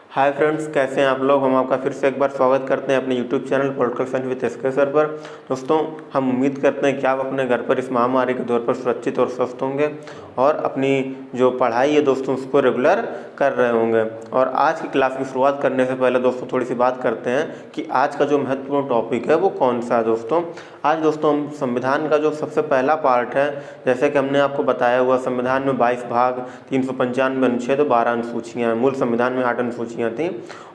Hi friends, कैसे हैं आप लोग। हम आपका फिर से एक बार स्वागत करते हैं अपने YouTube channel political science with SK sir पर। दोस्तों, हम उम्मीद करते हैं कि आप अपने घर पर इस महामारी के दौर पर सुरक्षित और स्वस्थ होंगे और अपनी जो पढ़ाई है दोस्तों उसको रेगुलर कर रहे होंगे। और आज की क्लास की शुरुआत करने से पहले दोस्तों थोड़ी सी बात करते हैं कि आज का जो महत्वपूर्ण टॉपिक है वो कौन सा है। दोस्तों आज दोस्तों हम संविधान का जो सबसे पहला पार्ट है, जैसे कि हमने आपको बताया हुआ, संविधान में 22 भाग, 395 अनुच्छेद और 12 अनुसूचियाँ हैं। मूल संविधान में 8 अनुसूचियाँ थी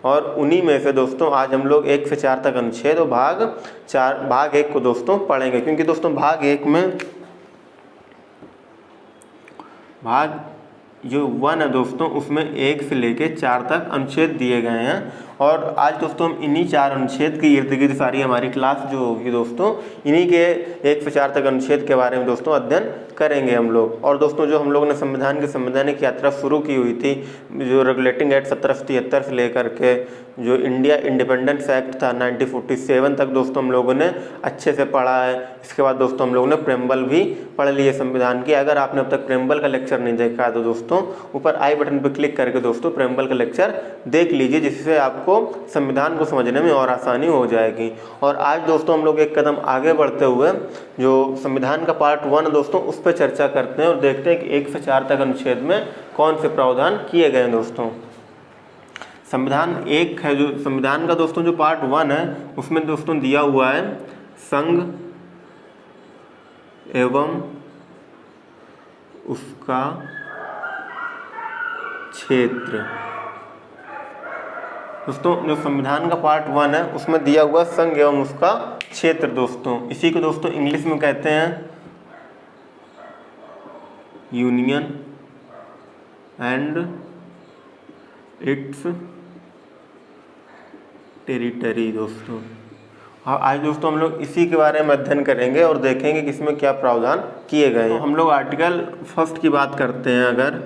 और उन्हीं में से दोस्तों आज हम लोग 1 से 4 तक अनुच्छेद और भाग 1 को दोस्तों पढ़ेंगे। क्योंकि दोस्तों भाग 1 में भाग जो 1 है दोस्तों उसमें 1 से लेके 4 तक अनुच्छेद दिए गए हैं। और आज दोस्तों हम इन्हीं 4 अनुच्छेद के इर्द गिर्द सारी हमारी क्लास जो होगी दोस्तों इन्हीं के 1 से 4 तक अनुच्छेद के बारे में दोस्तों अध्ययन करेंगे हम लोग। और दोस्तों जो हम लोगों ने संविधान की संवैधानिक यात्रा शुरू की हुई थी, जो रेगुलेटिंग एक्ट 1773 से लेकर के जो इंडिया इंडिपेंडेंस एक्ट था 1947 तक दोस्तों हम लोगों ने अच्छे से पढ़ा है। इसके बाद दोस्तों हम लोगों ने प्रेम्बल भी पढ़ लिए संविधान की। अगर आपने अब तक प्रेम्बल का लेक्चर नहीं देखा है तो दोस्तों ऊपर आई बटन पर क्लिक करके दोस्तों प्रेम्बल का लेक्चर देख लीजिए, जिससे आपको संविधान को समझने में और आसानी हो जाएगी। और आज दोस्तों हम लोग एक कदम आगे बढ़ते हुए जो संविधान का पार्ट 1 दोस्तों उस पर चर्चा करते हैं और देखते हैं कि 1 से 4 तक अनुच्छेद में कौन से प्रावधान किए गए हैं। दोस्तों संविधान 1 है, जो संविधान का दोस्तों जो पार्ट 1 है उसमें दोस्तों दिया हुआ है संघ एवं उसका क्षेत्र। दोस्तों जो संविधान का पार्ट 1 है उसमें दिया हुआ संघ एवं उसका क्षेत्र। दोस्तों इसी को दोस्तों इंग्लिश में कहते हैं यूनियन एंड इट्स टेरिटरी। दोस्तों आज दोस्तों हम लोग इसी के बारे में अध्ययन करेंगे और देखेंगे कि इसमें क्या प्रावधान किए गए हैं। हम लोग आर्टिकल 1 की बात करते हैं। अगर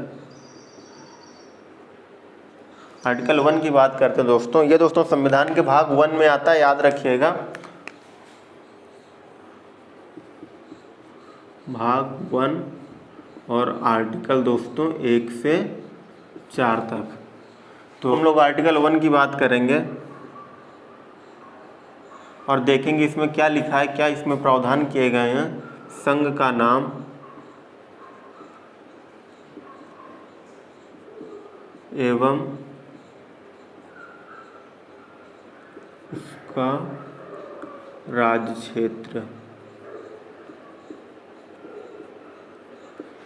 आर्टिकल 1 की बात करते हैं दोस्तों, ये दोस्तों संविधान के भाग 1 में आता है, याद रखिएगा। भाग 1 और आर्टिकल दोस्तों 1 से 4 तक। तो हम लोग आर्टिकल 1 की बात करेंगे और देखेंगे इसमें क्या लिखा है, क्या इसमें प्रावधान किए गए हैं। संघ का नाम एवं उसका राज्य क्षेत्र।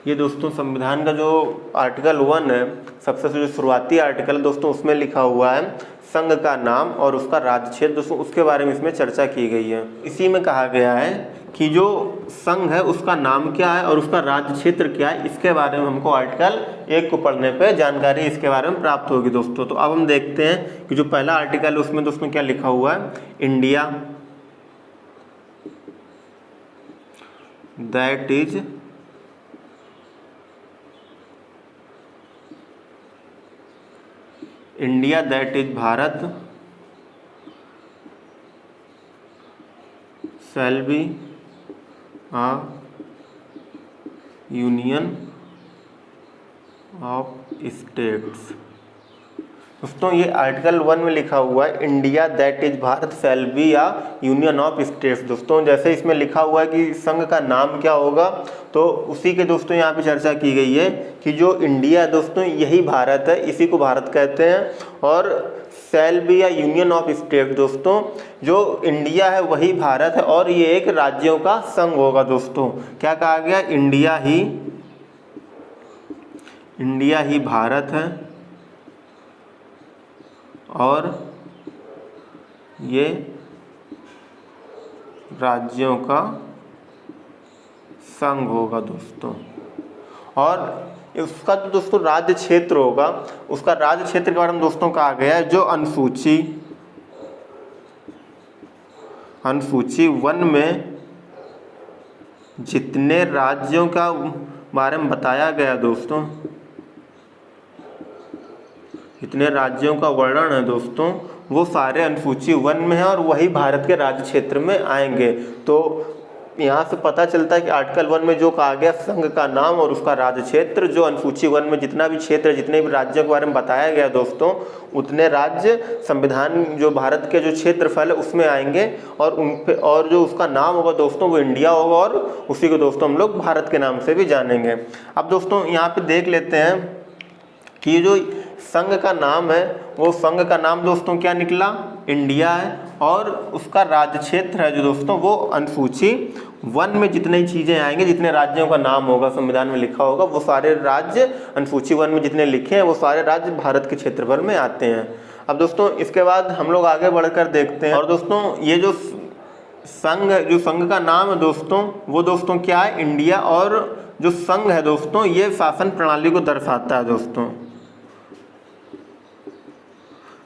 ये दोस्तों संविधान का जो आर्टिकल 1 है, सबसे जो शुरुआती आर्टिकल दोस्तों उसमें लिखा हुआ है संघ का नाम और उसका राज्य क्षेत्र। दोस्तों उसके बारे में इसमें चर्चा की गई है। इसी में कहा गया है कि जो संघ है उसका नाम क्या है और उसका राज्य क्षेत्र क्या है, इसके बारे में हमको आर्टिकल 1 को पढ़ने पे जानकारी इसके बारे में प्राप्त होगी। दोस्तों तो अब हम देखते हैं कि जो पहला आर्टिकल है उसमें दोस्तों क्या लिखा हुआ है। India that is India that is Bharat shall be a union of states. दोस्तों ये आर्टिकल 1 में लिखा हुआ है India that is Bharat shall be a union of states. दोस्तों जैसे इसमें लिखा हुआ है कि संघ का नाम क्या होगा, तो उसी के दोस्तों यहाँ पे चर्चा की गई है कि जो इंडिया दोस्तों यही भारत है, इसी को भारत कहते हैं। और शैल बी या यूनियन ऑफ स्टेट, दोस्तों जो इंडिया है वही भारत है और ये एक राज्यों का संघ होगा। दोस्तों क्या कहा गया, इंडिया ही भारत है और ये राज्यों का संघ होगा। दोस्तों और उसका जो दोस्तों राज्य क्षेत्र होगा, उसका राज्य क्षेत्र के बारे में दोस्तों कहा गया है जो अनुसूची 1 में जितने राज्यों का बारे में बताया गया दोस्तों, जितने राज्यों का वर्णन है दोस्तों वो सारे अनुसूची 1 में है और वही भारत के राज्य क्षेत्र में आएंगे। तो यहाँ से पता चलता है कि आर्टिकल 1 में जो कहा गया संघ का नाम और उसका राज्य क्षेत्र, जो अनुसूची 1 में जितना भी क्षेत्र, जितने भी राज्यों के बारे में बताया गया दोस्तों, उतने राज्य संविधान जो भारत के जो क्षेत्रफल है उसमें आएंगे और उन पे और जो उसका नाम होगा दोस्तों वो इंडिया होगा और उसी को दोस्तों हम लोग भारत के नाम से भी जानेंगे। अब दोस्तों यहाँ पे देख लेते हैं कि जो संघ का नाम है वो संघ का नाम दोस्तों क्या निकला, इंडिया है, और उसका राज्य क्षेत्र है जो दोस्तों वो अनुसूची 1 में जितनी चीज़ें आएंगे, जितने राज्यों का नाम होगा संविधान में लिखा होगा, वो सारे राज्य अनुसूची 1 में जितने लिखे हैं वो सारे राज्य भारत के क्षेत्रफल में आते हैं। अब दोस्तों इसके बाद हम लोग आगे बढ़कर देखते हैं, और दोस्तों ये जो संघ का नाम है दोस्तों वो दोस्तों क्या है, इंडिया, और जो संघ है दोस्तों ये शासन प्रणाली को दर्शाता है दोस्तों,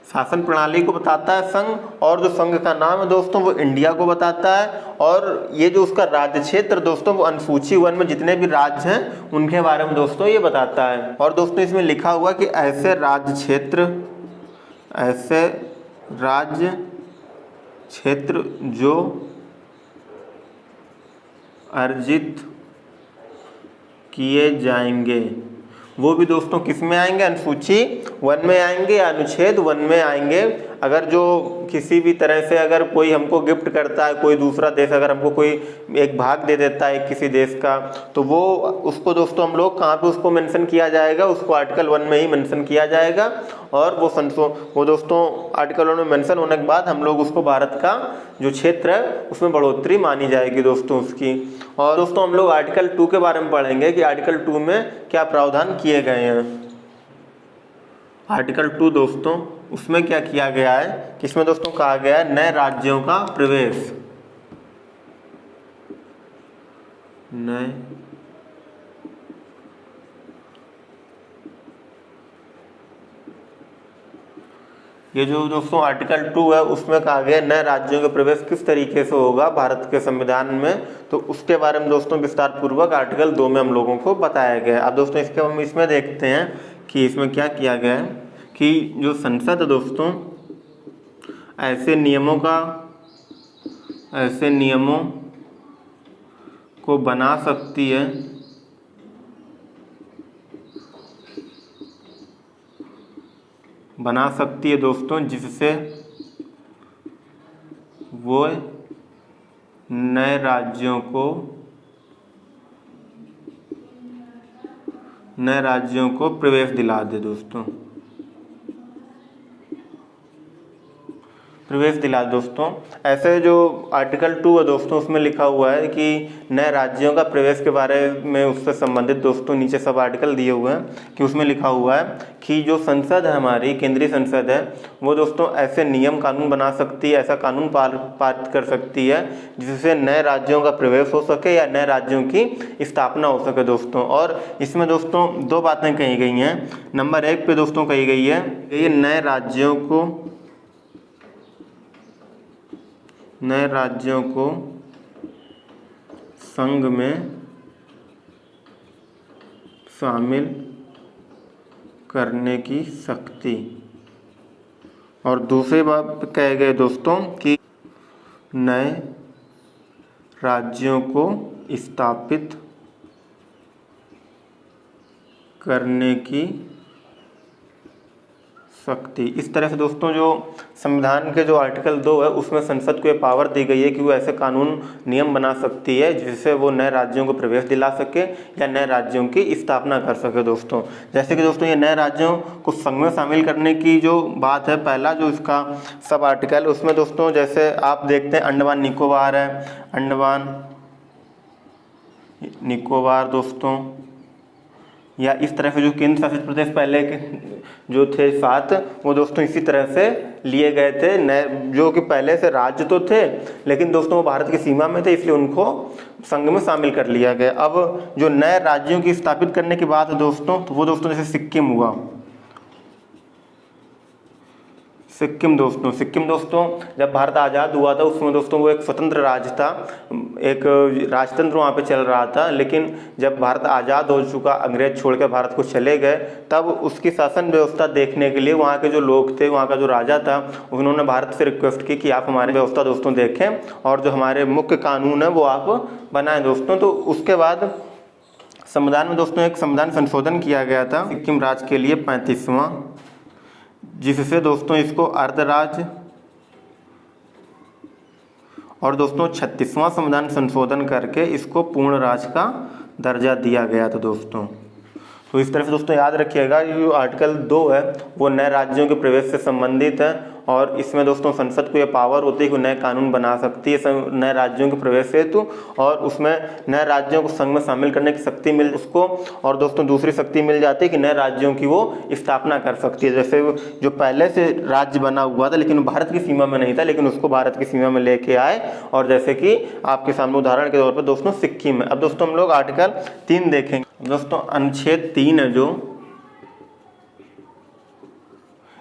शासन प्रणाली को बताता है संघ, और जो संघ का नाम है दोस्तों वो इंडिया को बताता है, और ये जो उसका राज्य क्षेत्र दोस्तों वो अनुसूची 1 में जितने भी राज्य हैं उनके बारे में दोस्तों ये बताता है। और दोस्तों इसमें लिखा हुआ कि ऐसे राज्य क्षेत्र जो अर्जित किए जाएंगे वो भी दोस्तों किस में आएंगे, अनुसूची 1 में आएंगे या अनुच्छेद 1 में आएंगे। अगर जो किसी भी तरह से अगर कोई हमको गिफ्ट करता है, कोई दूसरा देश अगर हमको कोई एक भाग दे देता है किसी देश का, तो वो उसको दोस्तों हम लोग कहाँ पे उसको मेंशन किया जाएगा, उसको आर्टिकल 1 में ही मेंशन किया जाएगा, और वो दोस्तों आर्टिकल 1 में मेंशन होने के बाद हम लोग उसको भारत का जो क्षेत्र है उसमें बढ़ोतरी मानी जाएगी दोस्तों उसकी। और दोस्तों हम लोग आर्टिकल 2 के बारे में पढ़ेंगे कि आर्टिकल 2 में क्या प्रावधान किए गए हैं। आर्टिकल 2 दोस्तों उसमें क्या किया गया है कि इसमें दोस्तों कहा गया है नए राज्यों का प्रवेश, नए ये जो दोस्तों आर्टिकल 2 है उसमें कहा गया नए राज्यों का प्रवेश किस तरीके से होगा भारत के संविधान में, तो उसके बारे में दोस्तों विस्तार पूर्वक आर्टिकल 2 में हम लोगों को बताया गया है। अब दोस्तों इसके हम इसमें देखते हैं कि इसमें क्या किया गया है कि जो संसद है दोस्तों ऐसे नियमों को बना सकती है दोस्तों जिससे वो नए राज्यों को प्रवेश दिला दे दोस्तों, ऐसे जो आर्टिकल 2 है दोस्तों उसमें लिखा हुआ है कि नए राज्यों का प्रवेश के बारे में उससे संबंधित दोस्तों नीचे सब आर्टिकल दिए हुए हैं कि उसमें लिखा हुआ है कि जो संसद है हमारी केंद्रीय संसद है वो दोस्तों ऐसे नियम कानून बना सकती है, ऐसा कानून पारित कर सकती है जिससे नए राज्यों का प्रवेश हो सके या नए राज्यों की स्थापना हो सके दोस्तों। और इसमें दोस्तों 2 बातें कही गई हैं। नंबर 1 पे दोस्तों कही गई है ये नए राज्यों को संघ में शामिल करने की शक्ति, और दूसरी बात कहे गए दोस्तों कि नए राज्यों को स्थापित करने की शक्ति। इस तरह से दोस्तों जो संविधान के जो आर्टिकल 2 है उसमें संसद को ये पावर दी गई है कि वो ऐसे कानून नियम बना सकती है जिससे वो नए राज्यों को प्रवेश दिला सके या नए राज्यों की स्थापना कर सके दोस्तों। जैसे कि दोस्तों ये नए राज्यों को संघ में शामिल करने की जो बात है, पहला जो इसका सब आर्टिकल उसमें दोस्तों जैसे आप देखते हैं अंडमान निकोबार है, अंडमान निकोबार दोस्तों, या इस तरह से जो केंद्र शासित प्रदेश पहले के जो थे 7 वो दोस्तों इसी तरह से लिए गए थे, नए जो कि पहले से राज्य तो थे लेकिन दोस्तों वो भारत की सीमा में थे इसलिए उनको संघ में शामिल कर लिया गया। अब जो नए राज्यों की स्थापित करने की बात है दोस्तों, तो वो दोस्तों जैसे सिक्किम हुआ, सिक्किम दोस्तों जब भारत आज़ाद हुआ था उसमें दोस्तों वो एक स्वतंत्र राज्य था, एक राजतंत्र वहाँ पे चल रहा था। लेकिन जब भारत आज़ाद हो चुका, अंग्रेज छोड़ के भारत को चले गए, तब उसकी शासन व्यवस्था देखने के लिए वहाँ के जो लोग थे, वहाँ का जो राजा था, उन्होंने भारत से रिक्वेस्ट की कि आप हमारी व्यवस्था दोस्तों देखें और जो हमारे मुख्य कानून है वो आप बनाएं दोस्तों। तो उसके बाद संविधान में दोस्तों एक संविधान संशोधन किया गया था सिक्किम राज्य के लिए 35वां, जिससे दोस्तों इसको अर्ध राज्य और दोस्तों 36वां संविधान संशोधन करके इसको पूर्ण राज्य का दर्जा दिया गया था दोस्तों। तो इस तरह से दोस्तों याद रखिएगा, जो आर्टिकल 2 है वो नए राज्यों के प्रवेश से संबंधित है और इसमें दोस्तों संसद को ये पावर होती है कि नए कानून बना सकती है नए राज्यों के प्रवेश हेतु, और उसमें नए राज्यों को संघ में शामिल करने की शक्ति मिल उसको, और दोस्तों दूसरी शक्ति मिल जाती है कि नए राज्यों की वो स्थापना कर सकती है। जैसे जो पहले से राज्य बना हुआ था लेकिन भारत की सीमा में नहीं था, लेकिन उसको भारत की सीमा में लेके आए, और जैसे कि आपके सामने उदाहरण के तौर पर दोस्तों सिक्किम है। अब दोस्तों हम लोग आर्टिकल 3 देखेंगे दोस्तों। अनुच्छेद 3 है जो,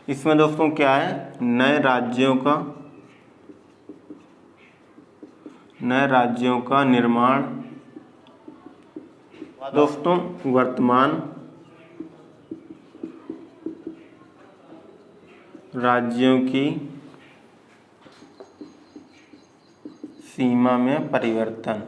इसमें दोस्तों क्या है, नए राज्यों का निर्माण दोस्तों वर्तमान राज्यों की सीमा में परिवर्तन।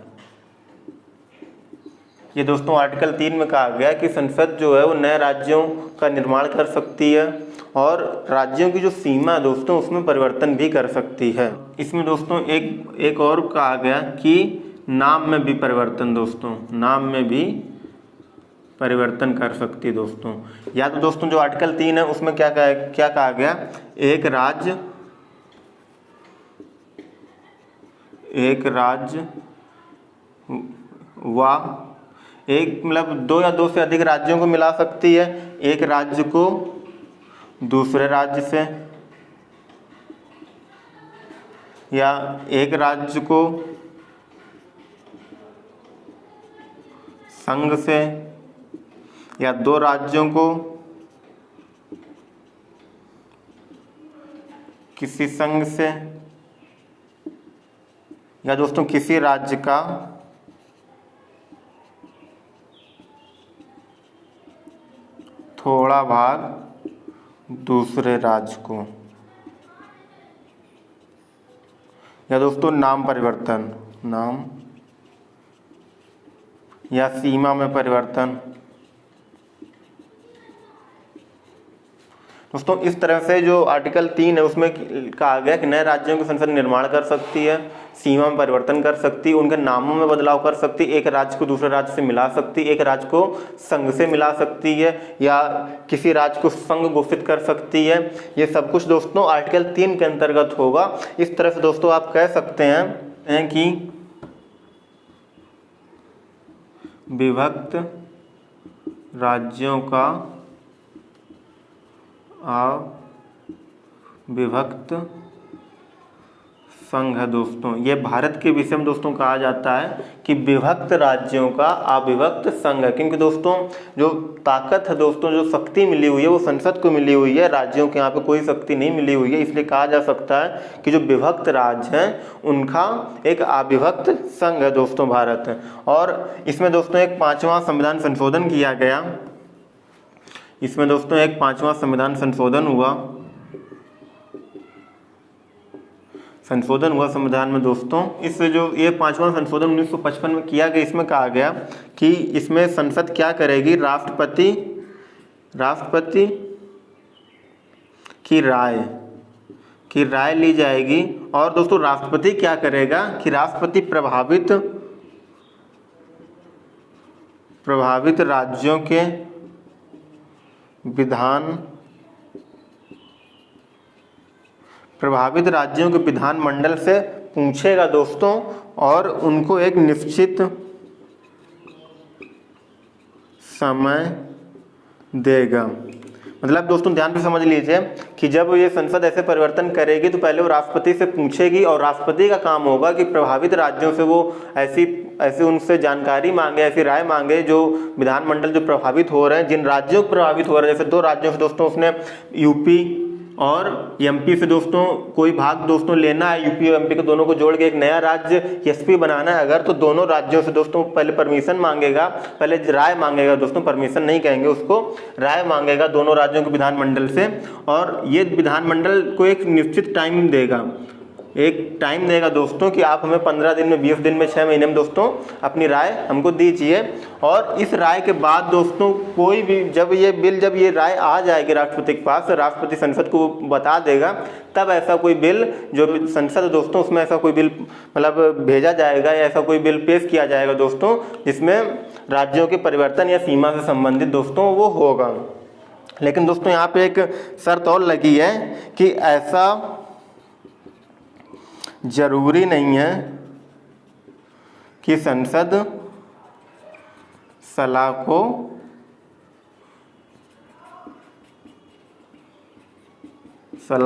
ये दोस्तों आर्टिकल 3 में कहा गया कि संसद जो है वो नए राज्यों का निर्माण कर सकती है और राज्यों की जो सीमा है दोस्तों उसमें परिवर्तन भी कर सकती है। इसमें दोस्तों एक और कहा गया कि नाम में भी परिवर्तन दोस्तों, नाम में भी परिवर्तन कर सकती है दोस्तों। या तो दोस्तों जो आर्टिकल 3 है उसमें क्या कहा गया, एक राज्य व एक मतलब 2 या 2 से अधिक राज्यों को मिला सकती है, एक राज्य को दूसरे राज्य से, या एक राज्य को संघ से, या 2 राज्यों को किसी संघ से, या दोस्तों किसी राज्य का थोड़ा भाग दूसरे राज्य को, या दोस्तों नाम परिवर्तन, नाम या सीमा में परिवर्तन। दोस्तों इस तरह से जो आर्टिकल 3 है उसमें कहा गया कि नए राज्यों की संसद निर्माण कर सकती है, सीमा में परिवर्तन कर सकती है, उनके नामों में बदलाव कर सकती है, एक राज्य को दूसरे राज्य से मिला सकती है, एक राज्य को संघ से मिला सकती है, या किसी राज्य को संघ घोषित कर सकती है। ये सब कुछ दोस्तों आर्टिकल 3 के अंतर्गत होगा। इस तरह से दोस्तों आप कह सकते हैं कि विभक्त राज्यों का अविभक्त संघ है दोस्तों। ये भारत के विषय में दोस्तों कहा जाता है कि विभक्त राज्यों का अविभक्त संघ है, क्योंकि दोस्तों जो ताकत है दोस्तों, जो शक्ति मिली हुई है वो संसद को मिली हुई है, राज्यों के यहाँ पे कोई शक्ति नहीं मिली हुई है। इसलिए कहा जा सकता है कि जो विभक्त राज्य हैं उनका एक अविभक्त संघ है दोस्तों भारत। और इसमें दोस्तों एक 5वां संविधान संशोधन किया गया, इसमें दोस्तों एक 5वां संविधान संशोधन हुआ संविधान में दोस्तों। इस जो ये 5वां संशोधन 1955 में किया गया, इसमें कहा गया कि इसमें संसद क्या करेगी, राष्ट्रपति की राय ली जाएगी। और दोस्तों राष्ट्रपति क्या करेगा कि राष्ट्रपति प्रभावित राज्यों के विधानमंडल से पूछेगा दोस्तों, और उनको एक निश्चित समय देगा। मतलब दोस्तों ध्यान से समझ लीजिए कि जब ये संसद ऐसे परिवर्तन करेगी तो पहले वो राष्ट्रपति से पूछेगी, और राष्ट्रपति का काम होगा कि प्रभावित राज्यों से वो ऐसी उनसे जानकारी मांगे, ऐसी राय मांगे जो विधानमंडल जो प्रभावित हो रहे हैं, जिन राज्यों को प्रभावित हो रहे हैं। जैसे 2 राज्यों से दोस्तों उसने यूपी और एमपी से दोस्तों कोई भाग दोस्तों लेना है, यूपी और एमपी के दोनों को जोड़ के एक नया राज्य एसपी बनाना है अगर, तो दोनों राज्यों से दोस्तों पहले परमिशन मांगेगा, पहले राय मांगेगा दोस्तों, परमिशन नहीं कहेंगे उसको, राय मांगेगा दोनों राज्यों के विधानमंडल से। और ये विधानमंडल को एक निश्चित टाइम देगा, एक टाइम देगा दोस्तों कि आप हमें 15 दिन में, 20 दिन में, 6 महीने में दोस्तों अपनी राय हमको दीजिए। और इस राय के बाद दोस्तों कोई भी जब ये राय आ जाएगी राष्ट्रपति के पास, राष्ट्रपति संसद को बता देगा, तब ऐसा कोई बिल जो संसद है दोस्तों उसमें ऐसा कोई बिल मतलब भेजा जाएगा या ऐसा कोई बिल पेश किया जाएगा दोस्तों जिसमें राज्यों के परिवर्तन या सीमा से संबंधित दोस्तों वो होगा। लेकिन दोस्तों यहाँ पे एक शर्त और लगी है कि ऐसा जरूरी नहीं है कि संसद सलाह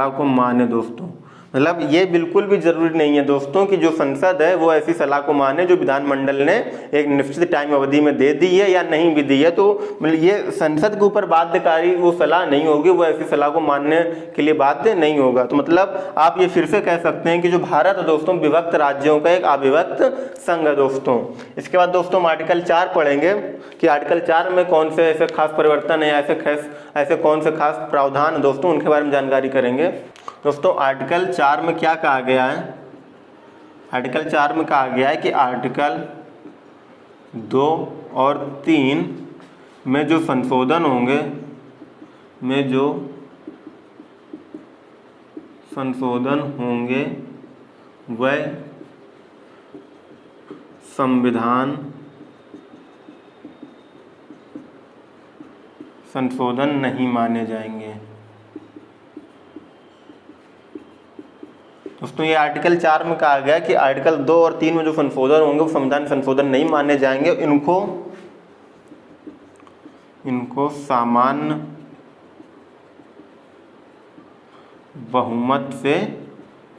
को माने दोस्तों। मतलब ये बिल्कुल भी जरूरी नहीं है दोस्तों कि जो संसद है वो ऐसी सलाह को माने जो विधानमंडल ने एक निश्चित टाइम अवधि में दे दी है या नहीं भी दी है, तो मतलब ये संसद के ऊपर बाध्यकारी वो सलाह नहीं होगी, वो ऐसी सलाह को मानने के लिए बाध्य नहीं होगा। तो मतलब आप ये फिर से कह सकते हैं कि जो भारत है दोस्तों विभक्त राज्यों का एक अविभक्त संघ है दोस्तों। इसके बाद दोस्तों हम आर्टिकल 4 पढ़ेंगे कि आर्टिकल 4 में कौन से ऐसे खास परिवर्तन है, ऐसे कौन से खास प्रावधान है दोस्तों, उनके बारे में जानकारी करेंगे। दोस्तों आर्टिकल 4 में क्या कहा गया है, आर्टिकल 4 में कहा गया है कि आर्टिकल 2 और 3 में जो संशोधन होंगे वह संविधान संशोधन नहीं माने जाएंगे। दोस्तों ये आर्टिकल 4 में कहा गया कि आर्टिकल 2 और 3 में जो संशोधन होंगे वो संविधान संशोधन नहीं माने जाएंगे, इनको सामान्य बहुमत से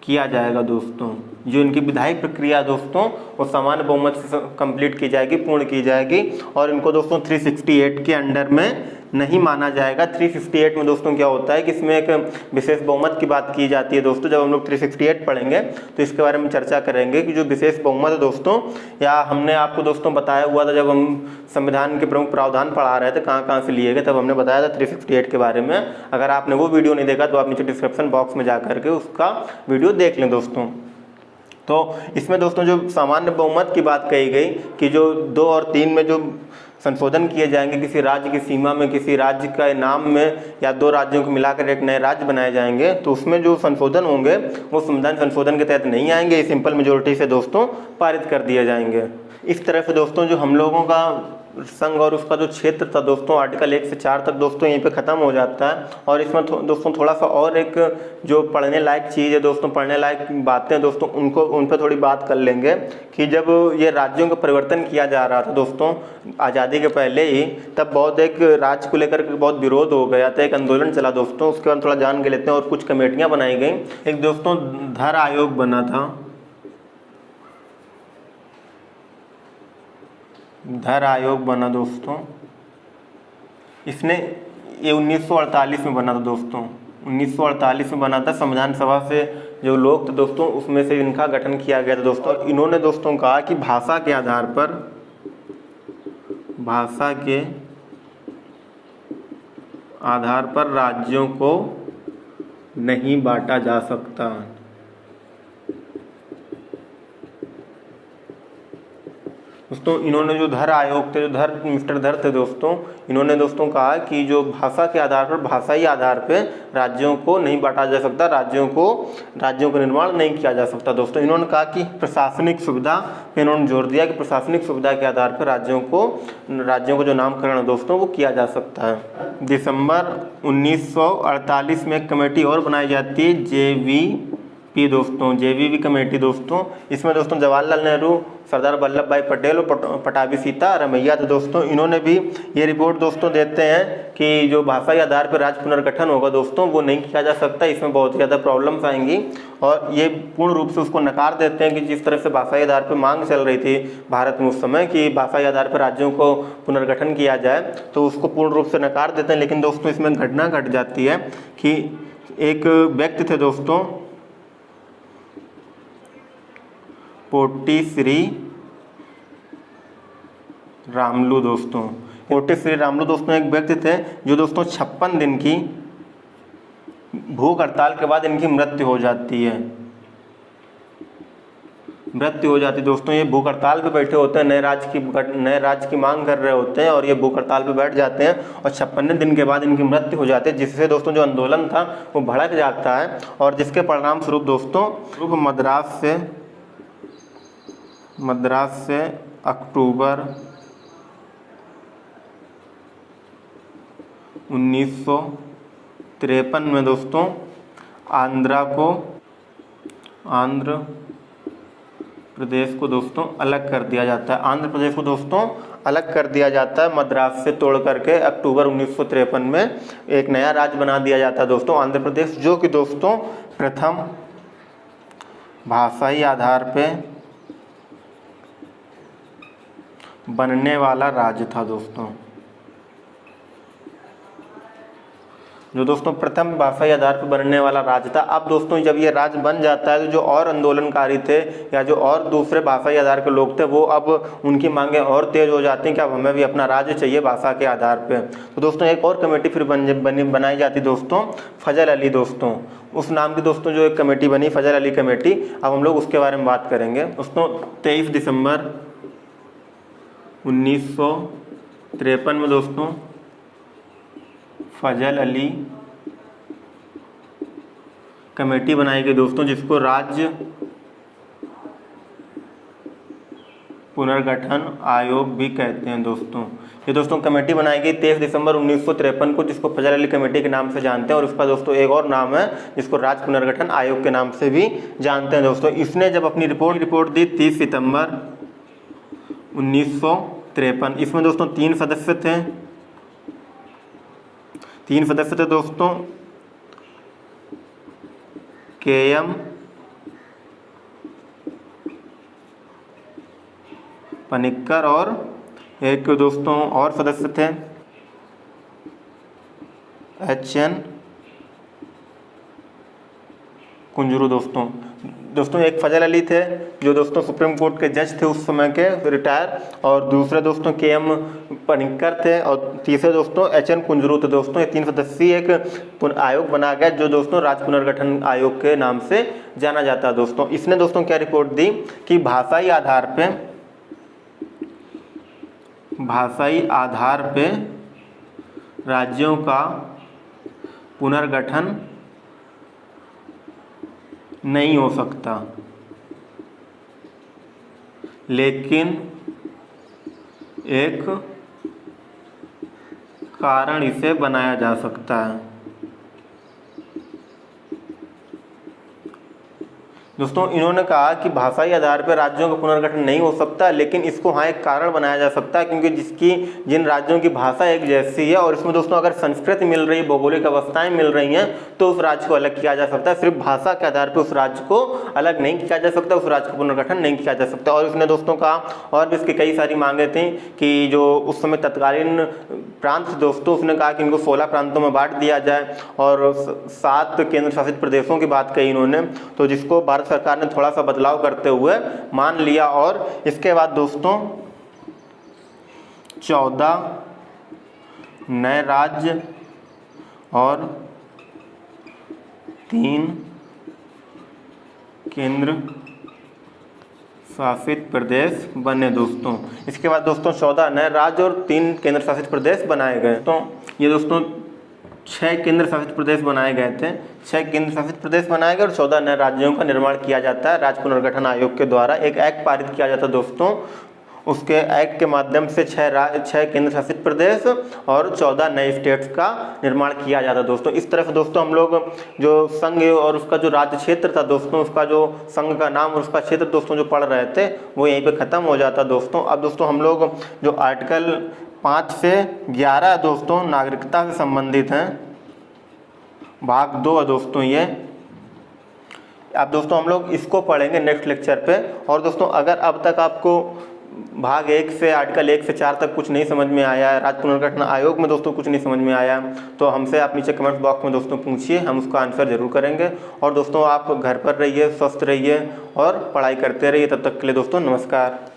किया जाएगा दोस्तों। जो इनकी विधायी प्रक्रिया दोस्तों वो सामान्य बहुमत से कंप्लीट की जाएगी, पूर्ण की जाएगी, और इनको दोस्तों 368 के अंडर में नहीं माना जाएगा। 368 में दोस्तों क्या होता है कि इसमें एक विशेष बहुमत की बात की जाती है दोस्तों। जब हम लोग 368 पढ़ेंगे तो इसके बारे में चर्चा करेंगे कि जो विशेष बहुमत है दोस्तों, या हमने आपको दोस्तों बताया हुआ था जब हम संविधान के प्रमुख प्रावधान पढ़ा रहे थे कहाँ से लिए गए, तब हमने बताया था 368 के बारे में। अगर आपने वो वीडियो नहीं देखा तो आप नीचे डिस्क्रिप्शन बॉक्स में जा करके उसका वीडियो देख लें दोस्तों। तो इसमें दोस्तों जो सामान्य बहुमत की बात कही गई कि जो 2 और 3 में जो संशोधन किए जाएंगे किसी राज्य की सीमा में, किसी राज्य का नाम में, या 2 राज्यों को मिलाकर एक नए राज्य बनाए जाएंगे, तो उसमें जो संशोधन होंगे वो संविधान संशोधन के तहत नहीं आएंगे, ये सिंपल मेजोरिटी से दोस्तों पारित कर दिए जाएंगे। इस तरह से दोस्तों जो हम लोगों का संघ और उसका जो क्षेत्र था दोस्तों आर्टिकल 1 से 4 तक दोस्तों यहीं पे ख़त्म हो जाता है। और इसमें दोस्तों थोड़ा सा और एक जो पढ़ने लायक चीज़ है दोस्तों, पढ़ने लायक बातें दोस्तों उन पर थोड़ी बात कर लेंगे कि जब ये राज्यों का परिवर्तन किया जा रहा था दोस्तों आज़ादी के पहले ही, तब बहुत एक राज्य को लेकर बहुत विरोध हो गया था, एक आंदोलन चला दोस्तों। उसके बाद थोड़ा जान के लेते हैं और कुछ कमेटियाँ बनाई गई। एक दोस्तों धर आयोग बना था, धर आयोग बना दोस्तों। इसने ये 1948 में बना था दोस्तों, 1948 में बना था। संविधान सभा से जो लोग थे दोस्तों उसमें से इनका गठन किया गया था दोस्तों। इन्होंने दोस्तों कहा कि भाषा के आधार पर राज्यों को नहीं बांटा जा सकता। दोस्तों इन्होंने जो धर आयोग थे, जो मिस्टर धर थे दोस्तों, इन्होंने दोस्तों कहा कि जो भाषा के आधार पर, भाषाई आधार पर राज्यों को नहीं बांटा जा सकता, राज्यों को निर्माण नहीं किया जा सकता दोस्तों। इन्होंने कहा कि प्रशासनिक सुविधा पे इन्होंने जोर दिया कि प्रशासनिक सुविधा के आधार पर राज्यों को जो नामकरण है दोस्तों वो किया जा सकता है। दिसंबर 1948 में एक कमेटी और बनाई जाती है, JVP दोस्तों, JVP कमेटी दोस्तों। इसमें दोस्तों जवाहरलाल नेहरू, सरदार वल्लभ भाई पटेल और पटाभी सीतारमैया थे दोस्तों। इन्होंने भी ये रिपोर्ट दोस्तों देते हैं कि जो भाषाई आधार पर राज्य पुनर्गठन होगा दोस्तों वो नहीं किया जा सकता, इसमें बहुत ज़्यादा प्रॉब्लम्स आएंगी। और ये पूर्ण रूप से उसको नकार देते हैं कि जिस तरह से भाषाई आधार पर मांग चल रही थी भारत में उस समय कि भाषाई आधार पर राज्यों को पुनर्गठन किया जाए, तो उसको पूर्ण रूप से नकार देते हैं। लेकिन दोस्तों इसमें घटना घट जाती है कि एक व्यक्ति थे दोस्तों, पोटी श्री रामलू दोस्तों। पोटी श्री रामलू दोस्तों एक व्यक्ति थे जो दोस्तों 56 दिन की भूख हड़ताल के बाद इनकी मृत्यु हो जाती है। दोस्तों। ये भूख हड़ताल पे बैठे होते हैं, नए राज्य की मांग कर रहे होते हैं और ये भूख हड़ताल पे बैठ जाते हैं और 56 दिन के बाद इनकी मृत्यु हो जाती है, जिससे दोस्तों जो आंदोलन था वो भड़क जाता है और जिसके परिणाम स्वरूप दोस्तों मद्रास से अक्टूबर 1953 में दोस्तों आंध्र प्रदेश को दोस्तों अलग कर दिया जाता है। आंध्र प्रदेश को दोस्तों अलग कर दिया जाता है मद्रास से तोड़ करके। अक्टूबर 1953 में एक नया राज्य बना दिया जाता है दोस्तों आंध्र प्रदेश, जो कि दोस्तों प्रथम भाषाई आधार पे बनने वाला राज्य था दोस्तों। जो दोस्तों प्रथम भाषाई आधार पर बनने वाला राज्य था। अब दोस्तों जब ये राज्य बन जाता है तो जो और आंदोलनकारी थे या जो और दूसरे भाषाई आधार के लोग थे वो अब उनकी मांगें और तेज हो जाती हैं कि अब हमें भी अपना राज्य चाहिए भाषा के आधार पे। तो दोस्तों एक और कमेटी फिर बनाई जाती दोस्तों, फजल अली दोस्तों। उस नाम की दोस्तों जो एक कमेटी बनी फजल अली कमेटी, अब हम लोग उसके बारे में बात करेंगे दोस्तों। 23 दिसंबर 1953 में दोस्तों फजल अली कमेटी बनाई गई दोस्तों, जिसको राज्य पुनर्गठन आयोग भी कहते हैं दोस्तों। ये दोस्तों कमेटी बनाई गई 23 दिसंबर 1953 को, जिसको फजल अली कमेटी के नाम से जानते हैं और उसका दोस्तों एक और नाम है जिसको राज्य पुनर्गठन आयोग के नाम से भी जानते हैं दोस्तों। इसने जब अपनी रिपोर्ट दी 30 सितंबर 1953। इसमें दोस्तों 3 सदस्य थे दोस्तों, KM पनिक्कर और एक दोस्तों और सदस्य थे HN कुंजरू दोस्तों। एक फजल अली थे जो दोस्तों सुप्रीम कोर्ट के जज थे उस समय के, रिटायर, और दूसरे दोस्तों KM पनिक्कर थे और तीसरे दोस्तों HN कुंजरू थे दोस्तों। ये 3 सदस्यीय एक आयोग बना गया जो दोस्तों राज्य पुनर्गठन आयोग के नाम से जाना जाता है दोस्तों। इसने दोस्तों क्या रिपोर्ट दी कि भाषाई आधार पे राज्यों का पुनर्गठन नहीं हो सकता, लेकिन एक कारण इसे बनाया जा सकता है। दोस्तों इन्होंने कहा कि भाषाई आधार पर राज्यों का पुनर्गठन नहीं हो सकता, लेकिन इसको हाँ एक कारण बनाया जा सकता है, क्योंकि जिन राज्यों की भाषा एक जैसी है और इसमें दोस्तों अगर संस्कृति मिल रही है, भौगोलिक अवस्थाएं मिल रही हैं, तो उस राज्य को अलग किया जा सकता है। सिर्फ भाषा के आधार पर उस राज्य को अलग नहीं किया जा सकता, उस राज्य का पुनर्गठन नहीं किया जा सकता। और उसने दोस्तों कहा और भी इसकी कई सारी मांगे थी कि जो उस समय तत्कालीन प्रांत दोस्तों, उसने कहा कि इनको 16 प्रांतों में बांट दिया जाए और 7 केंद्र शासित प्रदेशों की बात कही इन्होंने, तो जिसको भारत सरकार ने थोड़ा सा बदलाव करते हुए मान लिया। और इसके बाद दोस्तों 14 नए राज्य और 3 केंद्र शासित प्रदेश बने दोस्तों। इसके बाद दोस्तों 14 नए राज्य और 3 केंद्र शासित प्रदेश बनाए गए। तो ये दोस्तों 6 केंद्र शासित प्रदेश बनाए गए थे, 6 केंद्र शासित प्रदेश बनाए गए और 14 नए राज्यों का निर्माण किया जाता है राज्य पुनर्गठन आयोग के द्वारा। एक एक्ट पारित किया जाता है दोस्तों, उसके एक्ट के माध्यम से 6 केंद्र शासित प्रदेश और 14 नए स्टेट्स का निर्माण किया जाता है दोस्तों। इस तरह से दोस्तों हम लोग जो संघ और उसका जो राज्य क्षेत्र था दोस्तों, उसका जो संघ का नाम और उसका क्षेत्र दोस्तों जो पढ़ रहे थे वो यहीं पे ख़त्म हो जाता दोस्तों। अब दोस्तों हम लोग जो आर्टिकल 5 से 11 दोस्तों नागरिकता से संबंधित हैं, भाग 2 है दोस्तों ये। अब दोस्तों हम लोग इसको पढ़ेंगे नेक्स्ट लेक्चर पे। और दोस्तों अगर अब तक आपको भाग 1 से आर्टिकल 1 से 4 तक कुछ नहीं समझ में आया है, राज्य पुनर्गठन आयोग में दोस्तों कुछ नहीं समझ में आया, तो हमसे आप नीचे कमेंट बॉक्स में दोस्तों पूछिए, हम उसका आंसर ज़रूर करेंगे। और दोस्तों आप घर पर रहिए, स्वस्थ रहिए और पढ़ाई करते रहिए। तब तक के लिए दोस्तों नमस्कार।